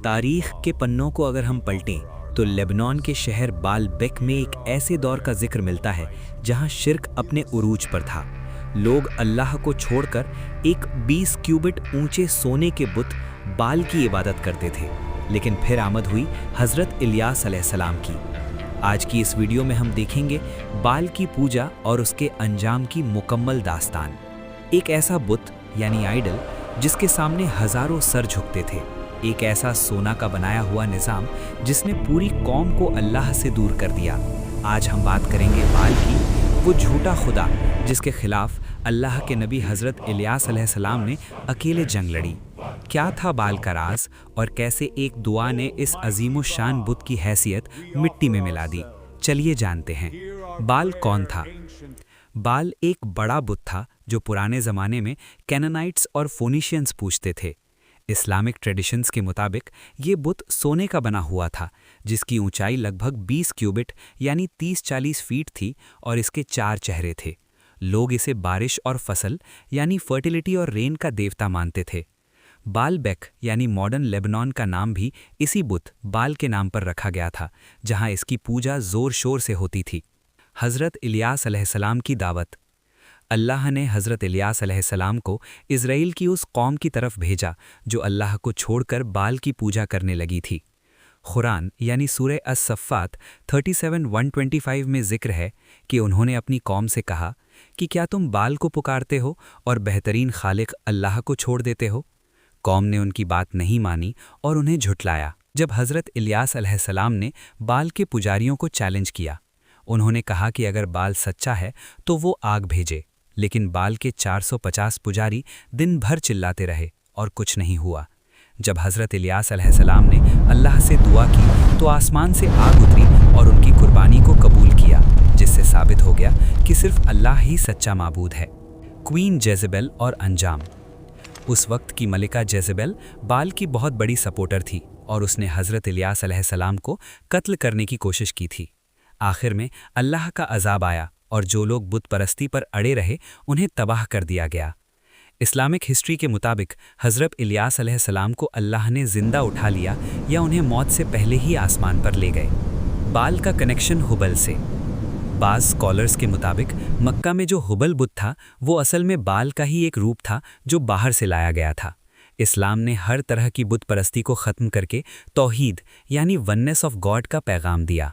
تاریخ کے پنوں کو اگر ہم پلٹیں تو لیبنان کے شہر بال بیک میں ایک ایسے دور کا ذکر ملتا ہے جہاں شرک اپنے عروج پر تھا۔ لوگ اللہ کو چھوڑ کر ایک 20 کیوبٹ اونچے سونے کے بت بال کی عبادت کرتے تھے، لیکن پھر آمد ہوئی حضرت الیاس علیہ السلام کی۔ آج کی اس ویڈیو میں ہم دیکھیں گے بال کی پوجا اور اس کے انجام کی مکمل داستان۔ ایک ایسا بت یعنی آئیڈل جس کے سامنے ہزاروں سر جھکتے تھے، ایک ایسا سونا کا بنایا ہوا نظام جس نے پوری قوم کو اللہ سے دور کر دیا۔ آج ہم بات کریں گے بال کی، وہ جھوٹا خدا جس کے خلاف اللہ کے نبی حضرت الیاس علیہ السلام نے اکیلے جنگ لڑی۔ کیا تھا بال کا راز اور کیسے ایک دعا نے اس عظیم الشان بت کی حیثیت مٹی میں ملا دی؟ چلیے جانتے ہیں۔ بال کون تھا؟ بال ایک بڑا بت تھا جو پرانے زمانے میں کینانائٹس اور فونیشینز پوجتے تھے۔ اسلامک ٹریڈیشنز کے مطابق یہ بت سونے کا بنا ہوا تھا جس کی اونچائی لگ بھگ 20 کیوبٹ یعنی 30-40 فیٹ تھی اور اس کے 4 چہرے تھے۔ لوگ اسے بارش اور فصل یعنی فرٹیلیٹی اور رین کا دیوتا مانتے تھے۔ بال بیک یعنی ماڈرن لیبنان کا نام بھی اسی بت بال کے نام پر رکھا گیا تھا، جہاں اس کی پوجا زور شور سے ہوتی تھی۔ حضرت الیاس علیہ السلام کی دعوت۔ اللہ نے حضرت الیاس علیہ السلام کو اسرائیل کی اس قوم کی طرف بھیجا جو اللہ کو چھوڑ کر بال کی پوجا کرنے لگی تھی۔ قرآن یعنی سورہ الصفات 37:125 میں ذکر ہے کہ انہوں نے اپنی قوم سے کہا کہ کیا تم بال کو پکارتے ہو اور بہترین خالق اللہ کو چھوڑ دیتے ہو؟ قوم نے ان کی بات نہیں مانی اور انہیں جھٹلایا۔ جب حضرت الیاس علیہ السلام نے بال کے پجاریوں کو چیلنج کیا، انہوں نے کہا کہ اگر بال سچا ہے تو وہ آگ بھیجے، لیکن بال کے 450 پجاری دن بھر چلاتے رہے اور کچھ نہیں ہوا۔ جب حضرت الیاس علیہ السلام نے اللہ سے دعا کی تو آسمان سے آگ اتری اور ان کی قربانی کو قبول کیا، جس سے ثابت ہو گیا کہ صرف اللہ ہی سچا معبود ہے۔ کوئین جیزبل اور انجام۔ اس وقت کی ملکہ جیزبل بال کی بہت بڑی سپورٹر تھی اور اس نے حضرت الیاس علیہ السلام کو قتل کرنے کی کوشش کی تھی۔ آخر میں اللہ کا عذاب آیا اور جو لوگ بت پرستی پر اڑے رہے انہیں تباہ کر دیا گیا۔ اسلامک ہسٹری کے مطابق حضرت الیاس علیہ السلام کو اللہ نے زندہ اٹھا لیا یا انہیں موت سے پہلے ہی آسمان پر لے گئے۔ بال کا کنیکشن ہبل سے۔ بعض اسکالرز کے مطابق مکہ میں جو ہبل بت تھا وہ اصل میں بال کا ہی ایک روپ تھا جو باہر سے لایا گیا تھا۔ اسلام نے ہر طرح کی بت پرستی کو ختم کر کے توحید یعنی وننس آف گاڈ کا پیغام دیا۔